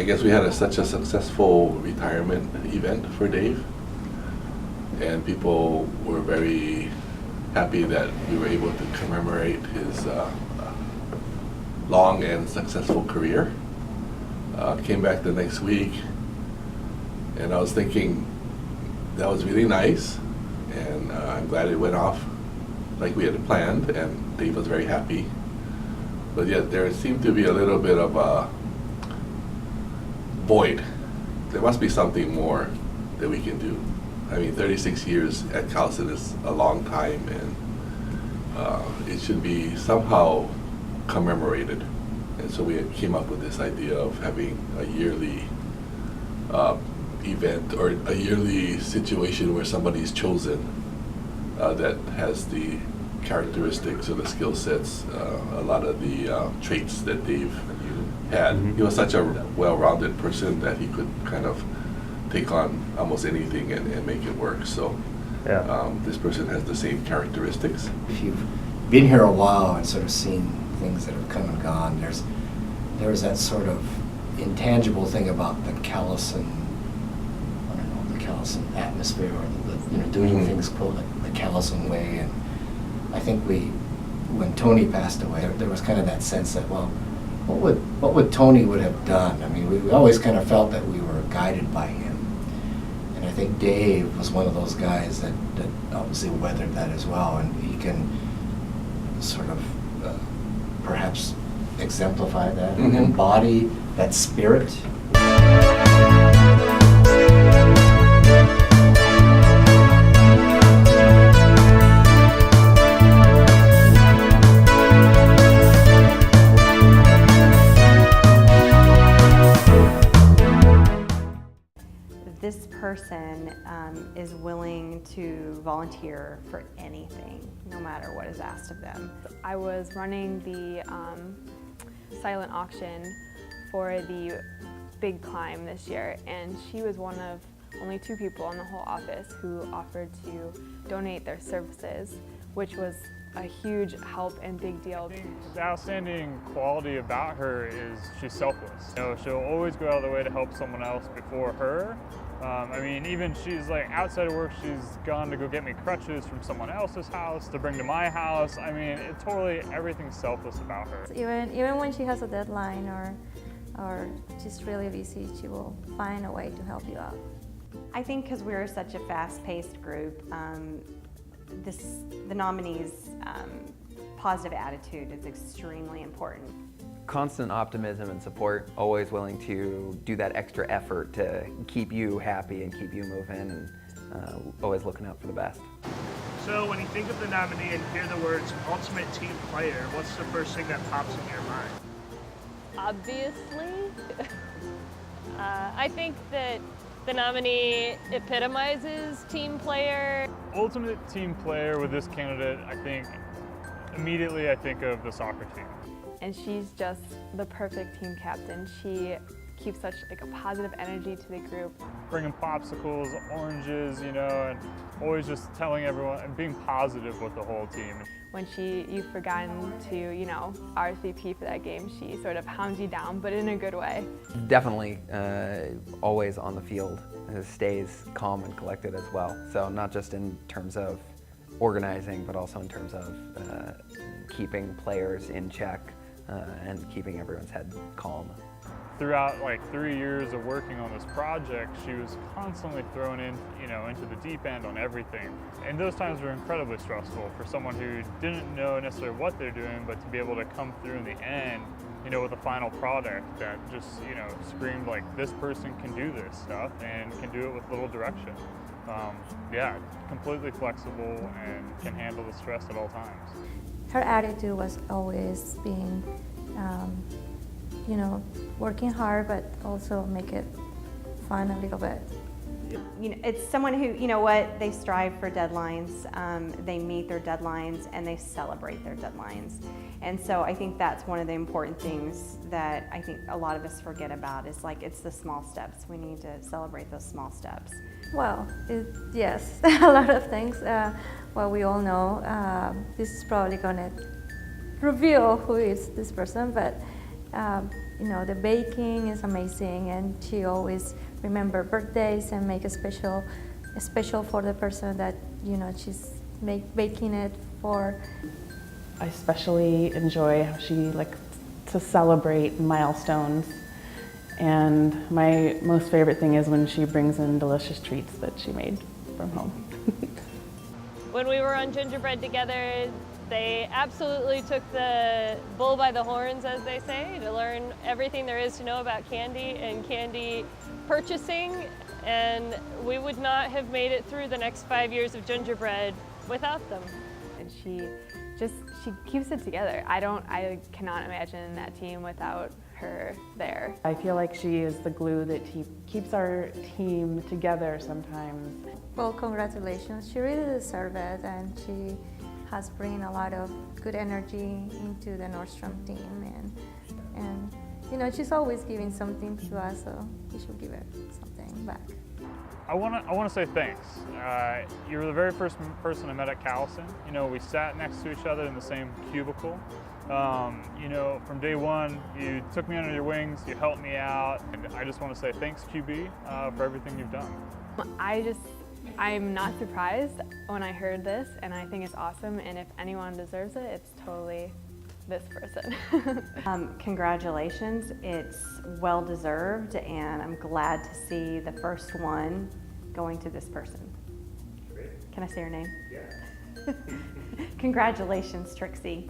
I guess we had such a successful retirement event for Dave, and people were very happy that we were able to commemorate his long and successful career. Came back the next week, and I was thinking that was really nice, and I'm glad it went off like we had planned, and Dave was very happy. But yet there seemed to be a little bit of a void. There must be something more that we can do. I mean, 36 years at Carlson is a long time, and it should be somehow commemorated. And so we came up with this idea of having a yearly event or a yearly situation where somebody's chosen that has the characteristics or the skill sets, a lot of the traits that Dave had. Mm-hmm. He was such a well-rounded person that he could kind of take on almost anything and make it work. So this person has the same characteristics. If you've been here a while and sort of seen things that have come and gone, there's that sort of intangible thing about the Callison, I don't know, the Callison atmosphere, or doing mm-hmm. things the Callison way. And I think when Tony passed away, there was kind of that sense that, well, what would Tony would have done? I mean, we always kind of felt that we were guided by him. And I think Dave was one of those guys that obviously weathered that as well, and he can sort of perhaps exemplify that, mm-hmm. and embody that spirit. This person is willing to volunteer for anything, no matter what is asked of them. I was running the silent auction for the big climb this year, and she was one of only 2 people in the whole office who offered to donate their services, which was a huge help and big deal. I think the outstanding quality about her is she's selfless. She'll always go out of the way to help someone else before her. I mean, even she's like outside of work, she's gone to go get me crutches from someone else's house to bring to my house. I mean, everything's selfless about her. Even when she has a deadline or she's really busy, she will find a way to help you out. I think because we're such a fast-paced group, the nominee's positive attitude is extremely important. Constant optimism and support, always willing to do that extra effort to keep you happy and keep you moving, and always looking out for the best. So when you think of the nominee and hear the words ultimate team player, what's the first thing that pops in your mind? Obviously, I think that the nominee epitomizes team player. Ultimate team player with this candidate, immediately I think of the soccer team. And she's just the perfect team captain. She keeps such a positive energy to the group. Bringing popsicles, oranges, and always just telling everyone and being positive with the whole team. When you've forgotten to, RSVP for that game, she sort of hounds you down, but in a good way. Definitely always on the field, stays calm and collected as well. So not just in terms of organizing, but also in terms of keeping players in check and keeping everyone's head calm. Throughout 3 years of working on this project, she was constantly thrown in, into the deep end on everything. And those times were incredibly stressful for someone who didn't know necessarily what they're doing, but to be able to come through in the end, with a final product that just, screamed like, this person can do this stuff and can do it with little direction. Completely flexible and can handle the stress at all times. Her attitude was always being, working hard, but also make it fun a little bit. It's someone who, they strive for deadlines, they meet their deadlines, and they celebrate their deadlines. And so I think that's one of the important things that I think a lot of us forget about is it's the small steps. We need to celebrate those small steps. Well, yes, a lot of things. We all know this is probably going to reveal who is this person, but You know, the baking is amazing, and she always remember birthdays and make a special for the person that, you know, she's baking it for. I especially enjoy how she likes to celebrate milestones, and my most favorite thing is when she brings in delicious treats that she made from home. When we were on gingerbread together, they absolutely took the bull by the horns, as they say, to learn everything there is to know about candy and candy purchasing, and we would not have made it through the next 5 years of gingerbread without them. And she keeps it together. I cannot imagine that team without her there. I feel like she is the glue that keeps our team together sometimes. Well, congratulations. She really deserves it, and she has bring a lot of good energy into the Nordstrom team, and you know, she's always giving something to us, so we should give her something back. I want to say thanks. You were the very first person I met at Callison. You know, we sat next to each other in the same cubicle. You know, from day one, you took me under your wings, you helped me out, and I just want to say thanks, QB, for everything you've done. I'm not surprised when I heard this, and I think it's awesome, and if anyone deserves it, it's totally this person. Congratulations, it's well deserved, and I'm glad to see the first one going to this person. Can I say her name? Yeah. Congratulations, Trixie.